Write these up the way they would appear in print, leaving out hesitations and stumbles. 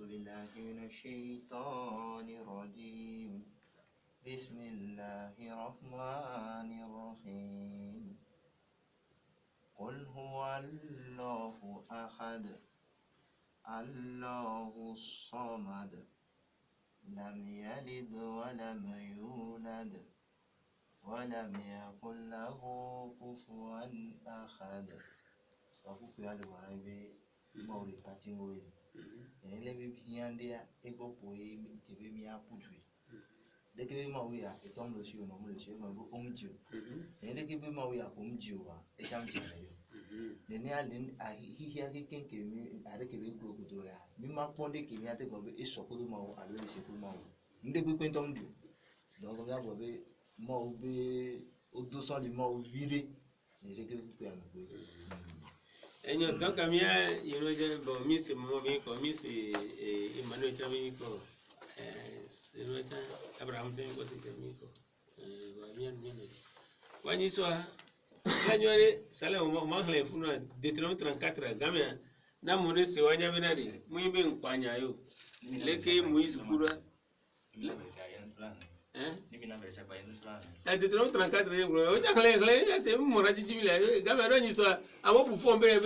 بالله من الشيطان الرجيم بسم الله الرحمن الرحيم قل هو الله أحد الله الصمد لم يلد ولم يولد ولم يكن له كفوا أحد. Wakupe wale wanabe mauri katingwe. Ele be biande ebo poe itebe mi apujwe. Deke be mauri ya etom lo shi no mo le shi no bo omju. Deke be mauri ya omju wa etam jere yo. Nene alin a hihi ake kenke mi areke be gbogodo ya. Mi ma ponde ke mi ate go be esokoro ma o alo le se ko ma o. Nde be kwentom du. Donc on go be mo be odo so li mo vire. Deke be pe anu ko. Enyo donc amia je bon mi c'est mo bien ko mi c'est Emmanuel Chavi ko c'est no cha Abraham ten ko te mi ko ba bien wani so la nyore sala mo le funa Deutéronome 34 gamia na mo de se wanya benari mo yimbe nkwanya yo leke mo isukura Deutéronome 34 o ja kale ya se mo raji jibile gamia ro ni so amo bu fo mbere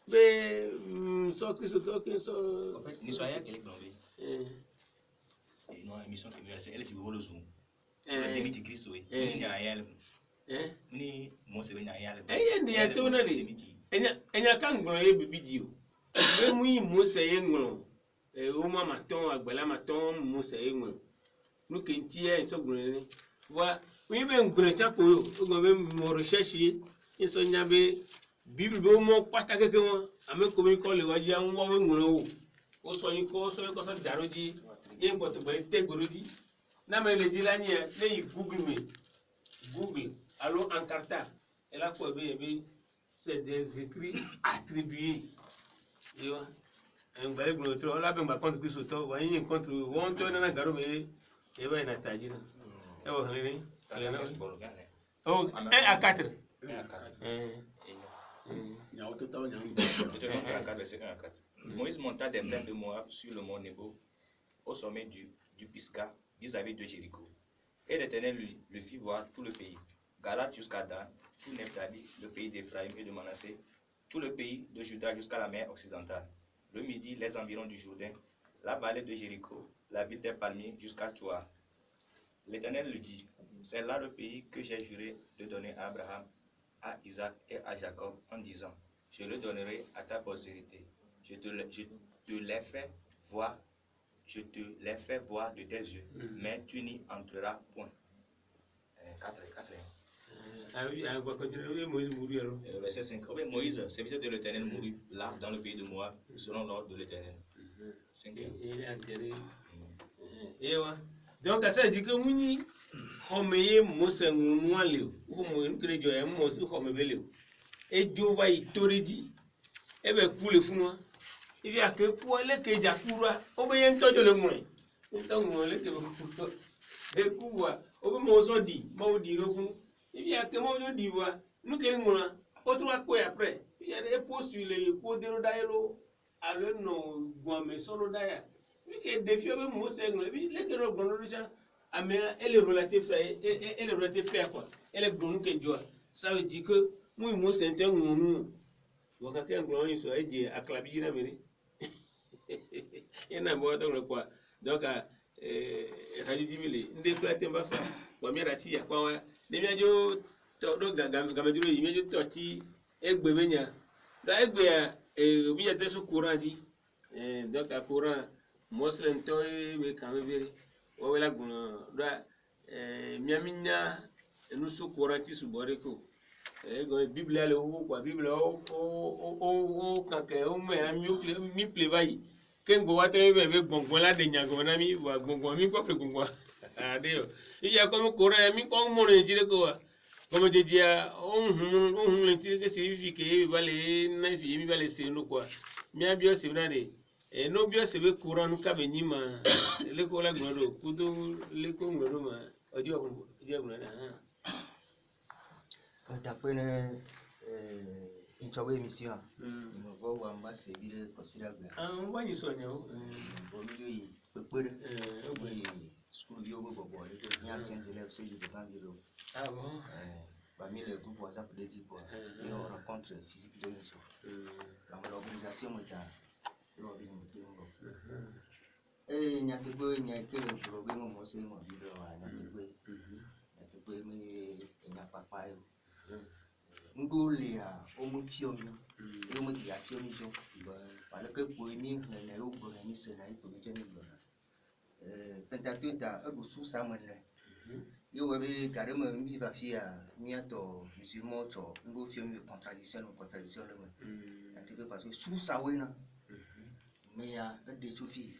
be so Christ to so en fait ni so aya kele blombe et no émission que elle se vole zoom demi de Christ oui ni aya ni mo se benya aya ndi ya to na ri enya kan gboro ye bibi o be mu yi mo se ye ngoro o ma maton agbala maton mo se ye ngoro nu ke ntie so gboro ni wa wi be ngoro cha ko yo o be mo recherche so nya be Bible be mo pata keke won ame ko mi ko le waji an wo ngoro o so yin ko so so daroji ye nbo to be te goroji na me le di la ni le Google allo encarta et là quoi be c'est des écrits attribués yo en ba ngoro to la be ba contre Christ to wa yin contre won to na garo be e ba na tajina e wo hani oh 1 à 4 Moïse monta des plaines de Moab sur le mont Nebo, au sommet du Pisga, vis-à-vis de Jéricho. Et l'Éternel le fit voir tout le pays, Galate jusqu'à Dan, tout Nephtali, le pays d'Éphraïm et de Manassé, tout le pays de Juda jusqu'à la mer occidentale, le midi, les environs du Jourdain, la vallée de Jéricho, la ville des palmiers jusqu'à Tsoar. L'Éternel lui dit, c'est là le pays que j'ai juré de donner à Abraham, à Isaac et à Jacob en disant, je le donnerai à ta postérité. Je te l'ai fait voir de tes yeux, mais tu n'y entreras point. 4. Verset 5. Moïse, serviteur de l'Éternel, mourut là dans le pays de Moab, selon l'ordre de l'Éternel. 5. Donc, ça dit que Mouni, Homeye Mose Moualio, ou Moïne Crédio, Mose Homebelio, et Jova Itoridi, et bien coule fou. Il y a que pour aller que Jakura, obéient tout le monde. Il y a que Kouwa, Obémosodi, Maudi Rofou, il y a que Maudi Diva, nous qui sommes là, autre quoi après. Il y a des postes sur les pots de Rodaïlo, alors non, Guamé Solo Daya. Il y a des filles avec Mose, les que nous avons déjà, elle est relative faire quoi. Elle est bonne que Dieu. Ça veut dire que moi, Mose, c'est un nous. Wakati nguloni so eje aklabijina meri ena bo to kwa donc hadi dimile nde kwa temba fa kwa mera si ya kwa de miajo to do gamaduro yi miajo to ti egbe benya da egbe ya biya te so courant di donc a courant muslim to be kameveri o wela gun da miaminya enu so courant ti su boreko ego Bible le ou quoi Bible o kake o me mi plevai kengo watre be gbongbon la de nyago na mi wa gbongbon mi ko pe gbongbon ade o iya ko ko ra mi ko mo re jire ko wa como de dia on le tire que signifie vale na fi mi vale se no quoi mi abio se na de no bio se be courant nu ka be ni ma le ko la gbodo kudo le ko ngoro ma ojo na Quand après Inchowe emission. Ngo wa mbase bile kosira gbe. Wani so nyo. Bomido yi pepere. Oui, school yo bobo le nya saint élèves c'est du Gambilo. Ah bon? Parmi les groupes WhatsApp de type et on rencontre physique de l'émission. Dans l'organisation mota yo bi mo tengo. Nyakebe nyakebe problème mo se mo bi do wa nyakebe mi nyapapa yo. Ngoli ya omufiomi yo ya fiomi jo wala ke poimi na yo bo na ni se na ipo je ni bo pentatuta ebo su samane yo webe carrément mi va fia miato musulman to ngo fiomi contradiction le antique parce que su sawena mais ya de chofi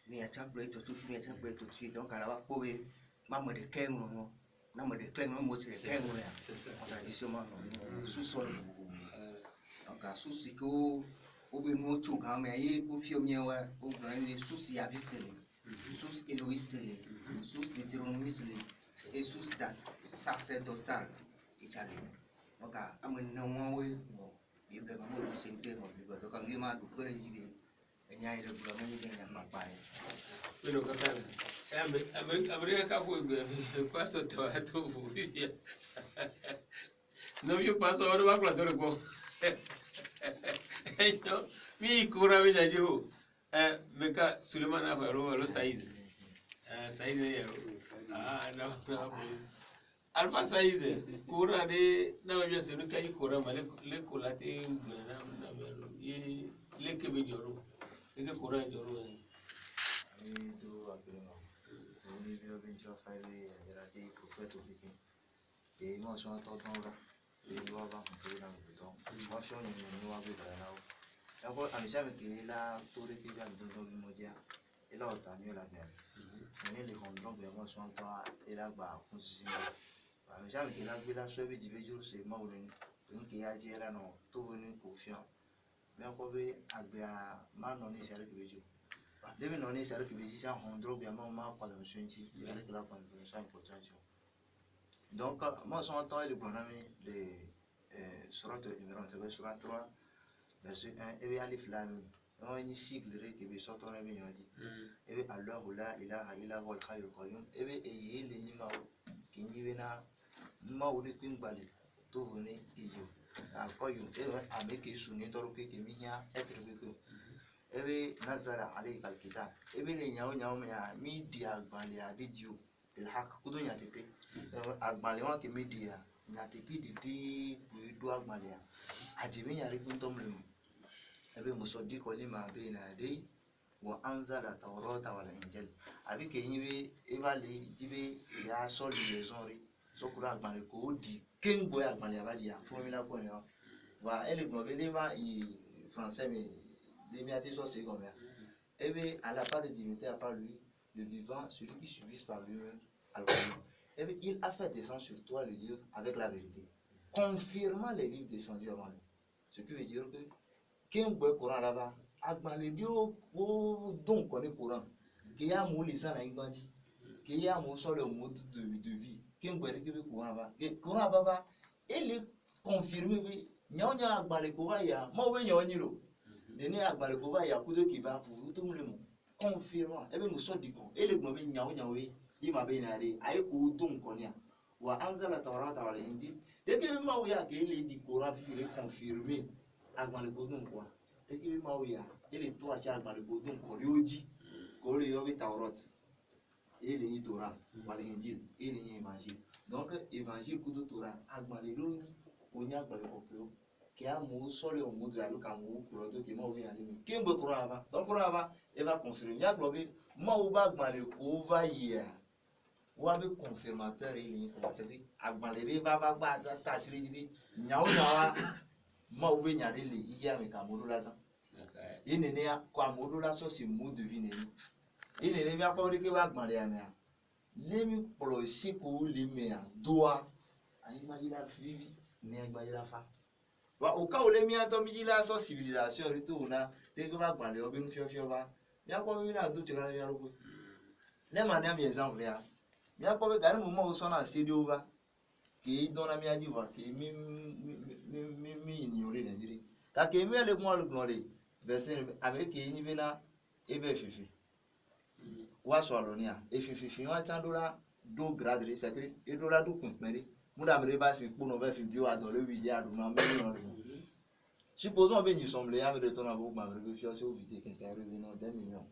mais ya chaple to chofi mais chaple to chofi donc ala wa pobe mama de kengo no na mo de kengo mo se kengo ya contradiction ma no su so donc a su si ko obe no chu ka me yi ko fiomi wa o grande su si ya vistele sus éloïste, sus hétéronomiste et sus sacerdotal italian. Donc à mon oui, Bible ma mo se nte mo Bible donc ang ma du ko le jibe enya ile bula mo ni nya papa e. Bueno katana. Abri ka fo gbe paso to ato fo bibia. No yo paso ora va con la ko. Yo mi kura mi da jo. Meka Suleiman Afaro Said. Said yaro. No. Alfa Said. Kura de na mabia se no kai kura male le kolate na ye le ke be joro. Le kura joro. Ami do agrema. Oni bio benjo file era de prophète obikin. Et moi je entends là. Et moi va me dans le bouton. Moi je suis wa be là. D'abord, à l'échelle de la tour qui vient de nous modia, et là, on a mieux la mer. Mais les contrôles vraiment sont pas et là bas position. À l'échelle de la ville, la cheville du vélo, c'est mauvais. Donc, il y a dit là non, tout venu confiant. Mais on peut agréer mal non est sérieux que vélo. Dès non est sérieux que vélo, ça on drôle bien mal pas dans son tir. Il y a que la confiance importante. Donc, moi, son temps le programme de sur notre numéro sur 3. Verset 1, et bien alif lam on y sigle qui veut sortir la vie dit et bien Allah la ilaha illa huwa al-hayyul qayyum et bien et les nima qui n'y vena ma ou de pimbali to venir iyo al-qayyum et bien avec qui sunni toro qui miya être vécu et bien nazara alayka al-kitab et bien les nyao ya mi dia gbali adi dio il hak kudo nya tepe agbali wa ki mi dia nya tepe di do agbali ya ajibi ya rikun tomle ebe musoddiqo lima bayna yadayhi wa anzala tawrata wal injil abi ke yibe evale jibe ya so liaison ri so kura agbale ko di kengbo agbale abadi ya formula ko ni wa ele gbo be lima i français mais limi ati so c'est comme ebe à la part de divinité à part lui le vivant celui qui subsiste par lui-même ebe il a fait descendre sur toi le livre avec la vérité confirmant les livres descendus avant lui ce qui veut dire que quem boy courant là-bas agbale dio o don ko ni courant que ya mo les ans na igbandi que ya mo sur le mode de vie quem boy que courant là-bas que courant baba il est confirmé bi nyonya agbale ko ba ya mo we nyonyi lo de ni agbale ko ba ya kudo ki ba pour tout le monde confirmant e be mo so di ko ele gbo bi nyawo we yi ma be na re ai ko don ko ni wa anzala tawrata wal injil de que ma o ya que ele di courant fi le confirmer agbale godun kwa teki ma o ya ele to ati agbale godun ko ri oji ko ri yo bi tawrat ele ni torah wal injil ele ni évangile donc évangile kudo torah agbale lo ni oni agbale ko pe o ki a mo so le o mo do alu ka mo ko do ki ma o ya ni ki ngbe torah ba donc torah ba e va confirmer ya gbo bi ma o ba agbale ko va ya wa be confirmateur ele ni ko se bi agbale bi ba ta sire ni bi nyawo nyawa ma ou bien y les hier avec Amodola ça il n'est pas quoi Amodola ça c'est mot de vie il n'est pas pas que va demander à moi les mi polosi ko les mi doa a imaginer la vie ne imaginer la fa wa au cas où les mi atom mi la so civilisation retour na dès que va demander obin fio va mi a ko mi na do te la mi a ro les manières bien exemple ya mi a ko be gari mo mo so na studio va qui dans la mienne d'Ivoire, qui mi ignoré les diri. Car qui mi le moi le gloire, verset avec qui ni vena et be fifi. Wa swalonia e fifi wa tandola do gradri c'est que e do la do compmeri. Muda me ba fi pour no ba fi bio dans le vidéo do na me. Supposons que nous sommes les amis de ton avocat, ma réflexion sur vite quelqu'un revenu 2 millions.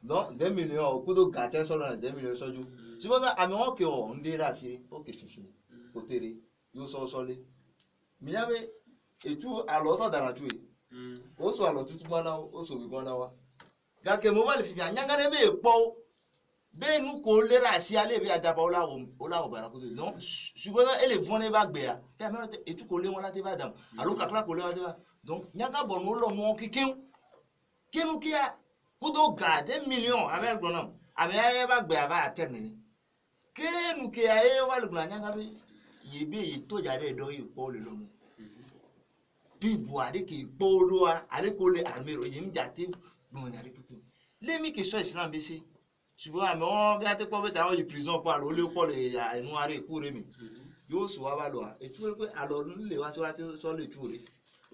Donc 2 millions au coup de gâteau sur 2 millions sur jour. Supposons à moi que on dira fini, OK fifi. Côté yo so solé. Mi avait et tout alors ça dans la tuer. O so alors tout bana o so bi bana wa. Ga ke mo wale fifi anyanga ne be po. Be nous ko le ra si ale bi adaba ola o bara ko. Donc supposons elle est vonne ba gbe ya. Et tout ko le won la te ba dam. Alors kakla ko le wa te ba. Donc nyanga bon mo lo mo kikin. Kinu kia kudo ga 2 millions avec gonam. Avec ba gbe aba aterne. Kenu kia e wa le gna nyanga bi yebe yi to jare do yi po le lomo. Bi buade ki po do a ale ko le amero yim jate bon jare pipi. Les mi question islam bisi. Subo ame on bi ate ko be ta o yi prison po alo le ko le ya enu are ku re mi. Yo so wa ba lo a. E tu pe alo le wa so ate so le tu re.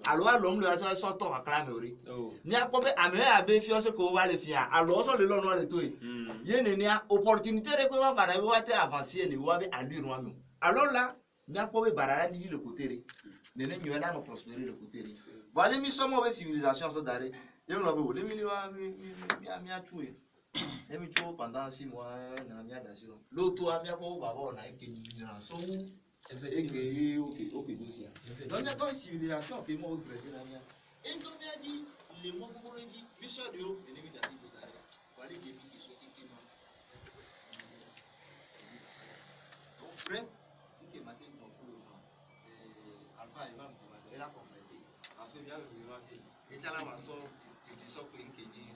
Alo alo mle wa so to akla me ori. Ni apo be ame abe fi o se ko wa le fi a. Alo so le lo no le to yi. Ye ne ni opportunité re pe wa para bi wa te avancer le wa be allure wa mi. Alors là, il y a pas de barrage ni le côté. Les gens qui viennent prospérer le côté. Voilà, nous sommes en civilisation ça d'arrêt. Et on l'a vu. Les millions mi a tué. Les millions pendant 6 mois, on a mis à l'assurance. L'autre a mis à quoi on a été mis en son. Et que ok dossier. Donc il y a comme civilisation qui m'a représé la mienne. Et donc il a dit les mots qu'on a dit, Michel de haut, les millions d'arrêt. Voilà les défis qui sont qui m'ont. Donc bref. Matin pour Alpha et Mam elle a complété parce que bien le et ça là va sortir qui sort pour une qui dit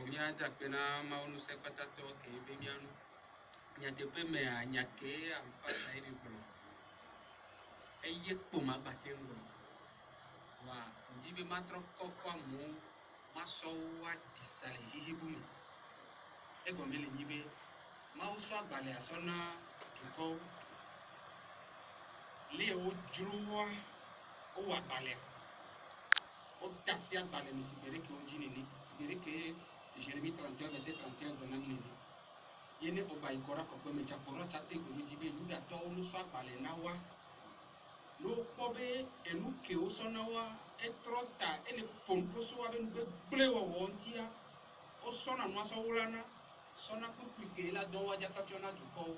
miaja pena maunu sepata to ke begianu nyate pe me anyake ampa saidi ko eye puma batengo wa ndibe matro kokwa mu maso wa disale hihibuli ego mele nyibe mauso agbale asona tuko le o juruwa o wa bale o tasi agbale mi sibere ke o jini ni sibere ke Jérémie 31 verset 31 dans l'année yene oba ikora ko me chaporo chate ko njibe yuda to no so agbale na wa lo pobe enu ke o sona wa etrota ele pompo so wa ben ble wo wontia o sona no so wulana sona ko plike la don wa jaka tiona du ko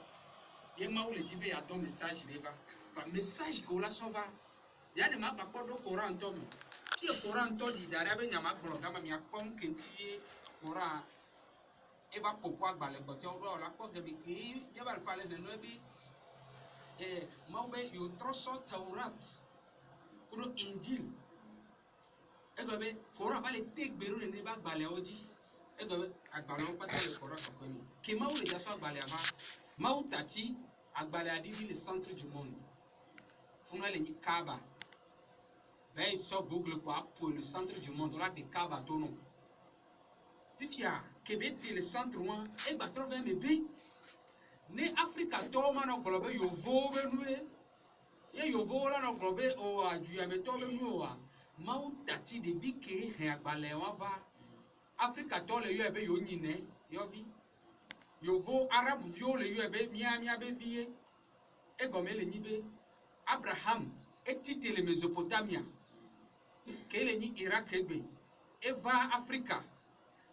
ye ma wule jibe ya don message leba ba message ko la so va ya de ma ba ko do Coran to mi ti Coran to di dara be nyama gboro gama mi akon kenti Coran e ba popo agbale gbo ti o ro la ko gebi ki je ba pale de no bi maube yo troso Taurat kuro Injil egobe Coran ba le tegberu ne ba gbale oji egobe agbale o pata le Coran ko ni ke ma wule ja so agbale aba mautati agbale adidi le centre du monde funa le ni Kaaba ben so Google quoi pour le centre du monde là de Kaaba tono Tifia Québec le centre one e ba trove me bi ne Africa to ma no globe yo vo be nu ye yo vo la no globe o aju ya me to be nu wa mautati de bi ke he agbale wa ba Africa to le yo ebe yo nyine yo bi yo vo Arab yo le yo ebe mia be biye e go me le ni be Abraham etite le Mésopotamia kele ni Irak egbe eva Africa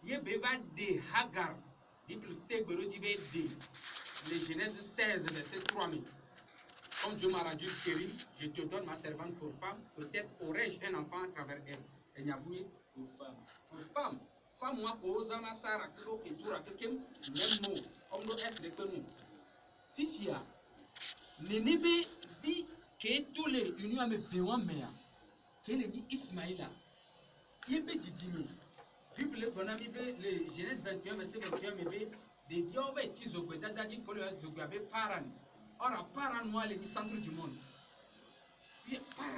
ye beba de Hagar Bible tegbero dibe de le Genèse 16 verset 3000 comme Dieu m'a rendu stérile je te donne ma servante pour femme peut-être aurais-je un enfant à travers elle et nyabouye pour femme moi koza na Sarah ko ke tura ke kem même mot comme do être de nous fifia nenibe di ke tole union ame bewa mea kele ni Ismaïla yebe didimi Bible bonami be le Genèse 21 verset 21 mebe de diobe tizogwe dadadi polo ya zogwe abe paran ora paran moi le centre du monde